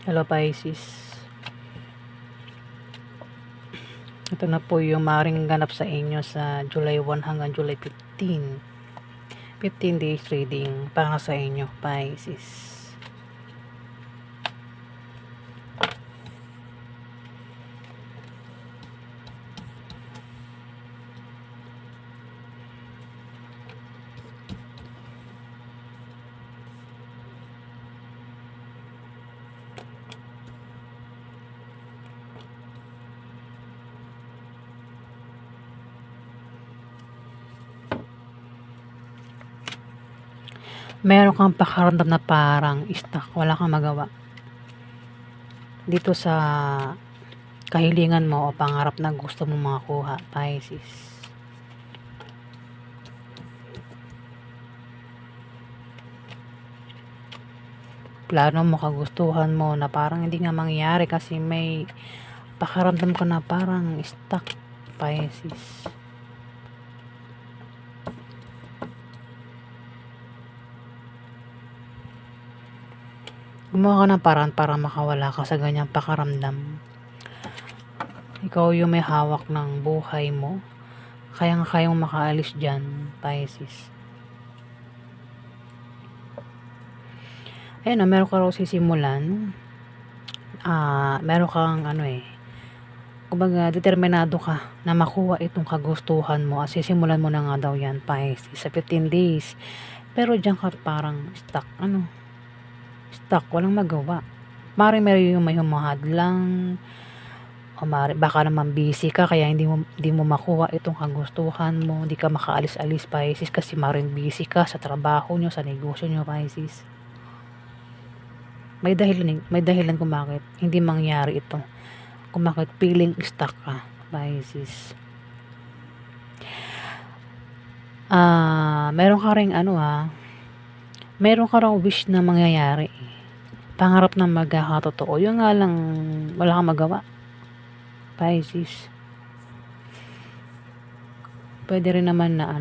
Hello Pisces. Ito na po yung maaaring ganap sa inyo sa July 1 hanggang July 15. 15 days reading para sa inyo Pisces. Meron kang pakaramdam na parang stuck, wala kang magawa dito sa kahilingan mo o pangarap na gusto mong makakuha, Pisces. Plano mo, kagustuhan mo na parang hindi nga mangyayari kasi may pakaramdam ka na parang stuck, Pisces. Gumawa ka ng paraan para makawala ka sa ganyang pakaramdam. Ikaw yung may hawak ng buhay mo. Kayang makaalis dyan, Pisces. Ayun na, meron ka raw sisimulan. Meron kang kumbaga determinado ka na makuha itong kagustuhan mo at sisimulan mo na nga daw yan, Pisces, sa 15 days. Pero dyan ka parang stuck, walang magawa. Maring meron yung may humahadlang, o baka naman busy ka kaya hindi mo makuha itong kagustuhan mo, hindi ka makaalis-alis, Pisces, kasi maring busy ka sa trabaho nyo, sa negosyo nyo, Pisces. May dahilan kung bakit hindi mangyari ito, kung bakit feeling stuck ka, Pisces. Meron ka ring meron ka raw wish na mangyayari, pangarap na magkakatotoo. Yung nga lang wala kang magawa, Pisces. Pwede rin naman na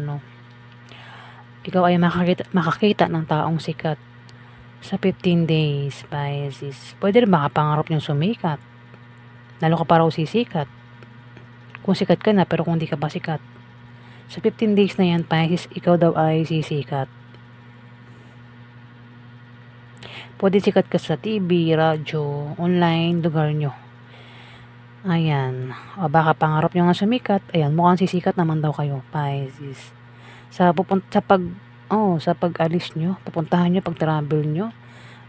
ikaw ay makakita ng taong sikat sa 15 days, Pisces. Pwede rin makapangarap niyong sumikat. Lalo ka pa raw sisikat. Kung sikat ka na pero kung di ka pa sikat, sa 15 days na yan, Pisces, ikaw daw ay sisikat. Pwede sikat ka sa TV, radyo, online, lugar nyo. Ayan. O baka pangarap nyo nga sumikat. Ayan, mukhang sisikat naman daw kayo, Pisces. Sa pag-alis nyo, pupuntahan nyo, pag-travel nyo,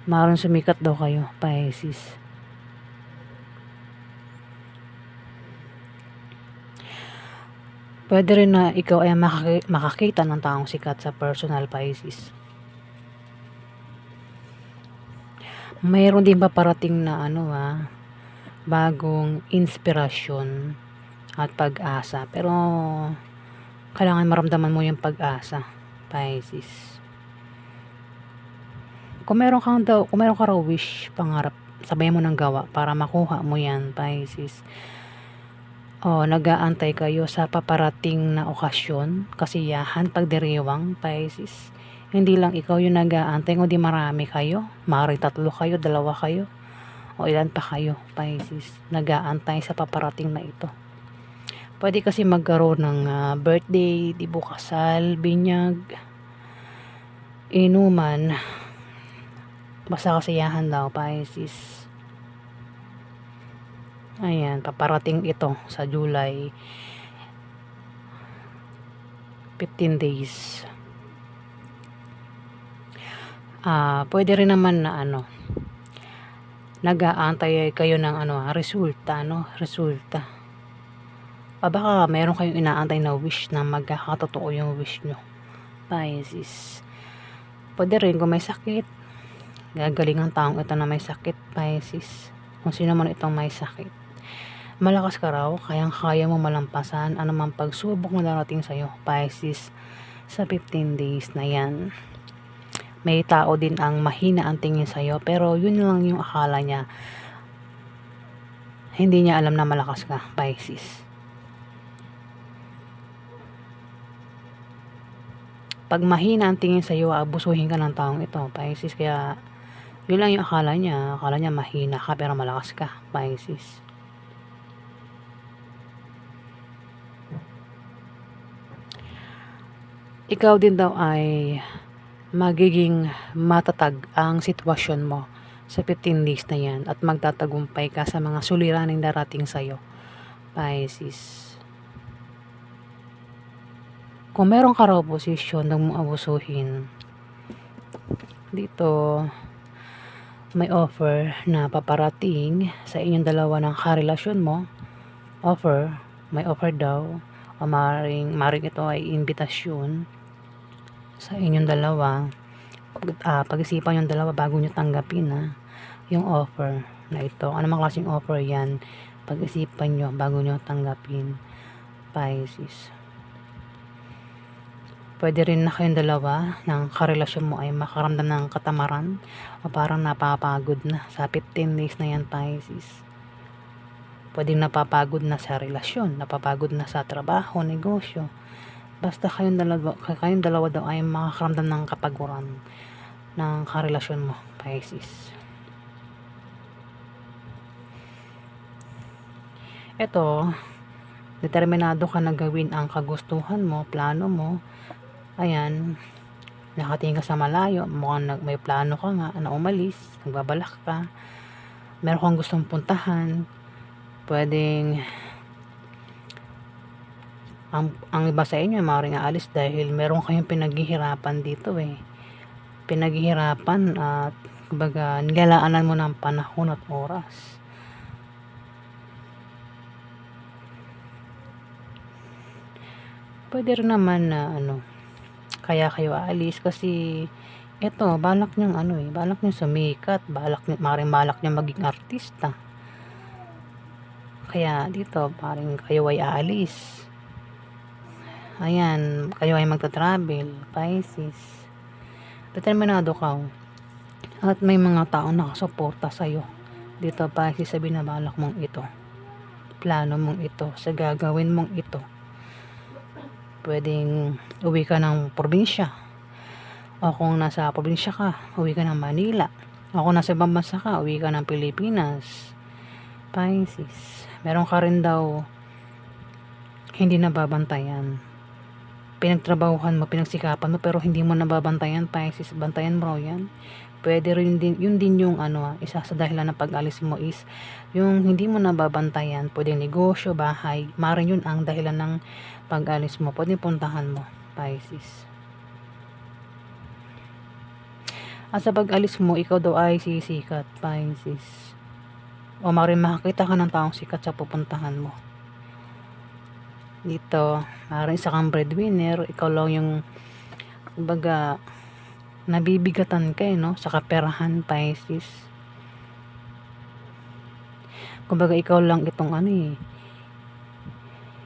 maaaring sumikat daw kayo, Pisces. Pwede rin na ikaw ay makakita ng taong sikat sa personal, Pisces. Mayroon din paparating na bagong inspirasyon at pag-asa. Pero kailangan maramdaman mo yung pag-asa, Pisces. Kung meron ka raw wish, pangarap, sabayan mo ng gawa para makuha mo yan, Pisces. Nag-aantay kayo sa paparating na okasyon, kasiyahan, pagdiriwang, Pisces. Hindi lang ikaw yung nag-aantay, kundi marami kayo. Maaaring 3 kayo, 2 kayo, o ilan pa kayo, Pisces, nag-aantay sa paparating na ito. Pwede kasi magkaroon ng birthday, dibo, kasal, binyag, inuman, basta kasiyahan daw, Pisces. Ayan, paparating ito sa July 15 days. Pwede rin naman na nag-aantay kayo ng resulta, resulta. Baka meron kayong inaantay na wish na magkakatotoo yung wish nyo, Pisces. Pwede rin kung may sakit, gagaling ang taong ito na may sakit, Pisces. Kung sino man itong may sakit, malakas ka raw, kaya mo malampasan anumang pagsubok na darating sa'yo, Pisces, sa 15 days na yan. May tao din ang mahina ang tingin sa'yo, pero yun lang yung akala niya. Hindi niya alam na malakas ka, Pisces. Pag mahina ang tingin sa'yo, abusuhin ka ng taong ito, Pisces. Kaya Yun lang yung akala niya mahina ka pero malakas ka, Pisces. Ikaw din daw ay magiging matatag ang sitwasyon mo sa 15 days na yan at magtatagumpay ka sa mga suliraning darating sa'yo, Pisces. Kung meron ka raw posisyon na mong abusuhin, dito may offer na paparating sa inyong dalawa ng karelasyon mo. May offer daw, o maring ito ay imbitasyon sa inyong dalawa. Pag-isipan yung dalawa bago nyo tanggapin yung offer na ito. Ano mang klaseng offer yan, pag-isipan nyo bago nyo tanggapin, Pisces. Pwede rin na kayong dalawa ng karelasyon mo ay makaramdam ng katamaran o parang napapagod na sa 15 days na yan, Pisces. Pwedeng napapagod na sa relasyon, napapagod na sa trabaho, negosyo. Basta kayong dalawa daw ay makakaramdam ng kapaguran ng karelasyon mo, Pisces. Ito, determinado ka na gawin ang kagustuhan mo, plano mo. Ayan, nakatingin ka sa malayo, mukhang may plano ka nga na umalis, nagbabalak ka, meron kang gustong puntahan, pwedeng ang iba sa inyo maaaring aalis dahil meron kayong pinaghihirapan dito pinaghihirapan at kumbaga nilalaanan mo ng panahon at oras. Pwede rin naman na kaya kayo aalis kasi eto, balak niyang sumikat, maaaring balak niyang maging artista. Kaya dito, paring kayo ay aalis. Ayan, kayo ay magta-travel, Pisces. Determinado ka. At may mga tao nakasuporta sa'yo. Dito, Pisces, sa binabalak mong ito. Plano mong ito, sa gagawin mong ito. Pwedeng uwi ka ng probinsya. O kung nasa probinsya ka, uwi ka ng Manila. O kung nasa ibang bansa ka, uwi ka ng Pilipinas. Pisces. Meron ka rin daw hindi nababantayan. Pinagtrabahuhan mo, pinagsikapan mo, pero hindi mo nababantayan, Pisces. Bantayan mo yan. Pwede rin din, yun din yung isa sa dahilan ng pag-alis mo is yung hindi mo nababantayan. Pwede negosyo, bahay. Maaaring yun ang dahilan ng pag-alis mo. Pwede puntahan mo, Pisces. At sa pag-alis mo, ikaw daw ay sisikat, Pisces. O maaaring makakita ka ng taong sikat sa pupuntahan mo. Dito, maaaring isa kang breadwinner, ikaw lang yung kumbaga nabibigatan ka sa kaperahan, Pisces. Kumbaga ikaw lang itong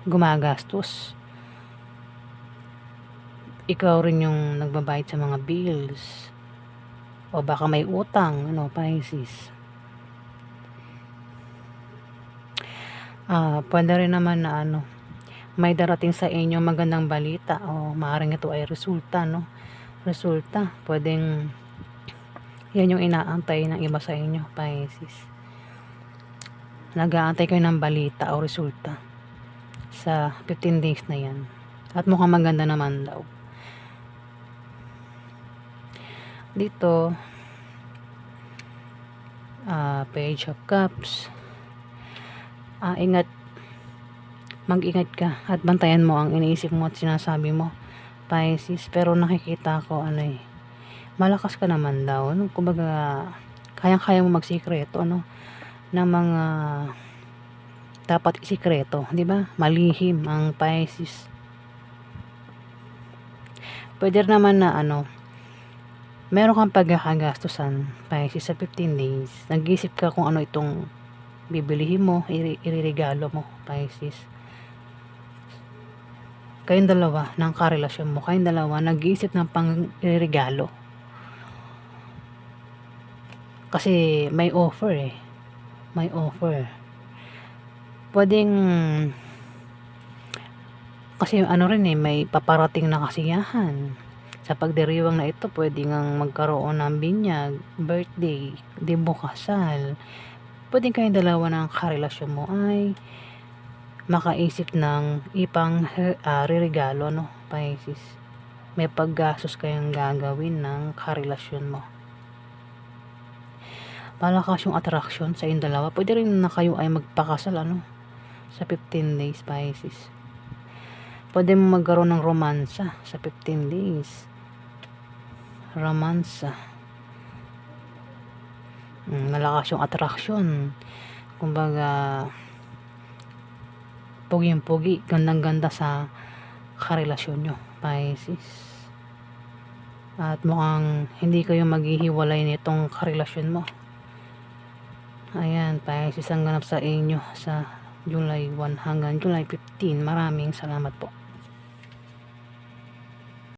gumagastos. Ikaw rin yung nagbabayad sa mga bills. O baka may utang, Pisces. Pwede rin naman na may darating sa inyo magandang balita o maaaring ito ay resulta, pwedeng yan yung inaantay ng iba sa inyo, Pisces. Nag-aantay kayo ng balita o resulta sa 15 days na yan at mukhang maganda naman daw. Dito Page of Cups. Mag-ingat ka at bantayan mo ang iniisip mo at sinasabi mo, Pisces. Pero nakikita ko malakas ka naman daw, kumbaga kayang-kaya mo magsikreto ng mga dapat isikreto, di ba? Malihim ang Pisces. Pwede naman na meron kang pagkakagastusan, Pisces, sa 15 days. Nag-iisip ka kung itong bibilihin mo, iririgalo mo, Pisces. Kayong dalawa ng karelasyon mo, kayong dalawa nag-iisip ng pang-iririgalo. Kasi may offer may offer. Pwedeng kasi rin may paparating na kasiyahan. Sa pagdiriwang na ito, pwede ngang magkaroon ng binyag, birthday, debut, kasal. Pwede kayong dalawa ng karelasyon mo ay makaisip ng ipang regalo, no, Pisces. May paggastos kayong gagawin ng karelasyon mo. Malakas yung attraction sa inyong dalawa. Pwede rin na kayo ay magpakasal, sa 15 days, Pisces. Pwede mo magkaroon ng romansa sa 15 days. Romansa. Malakas yung attraction. Kumbaga, puging-pugi, gandang-ganda sa karelasyon nyo, Pisces. At mukhang hindi kayo maghihiwalay nitong karelasyon mo. Ayan, Pisces, ang ganap sa inyo sa July 1 hanggang July 15. Maraming salamat po.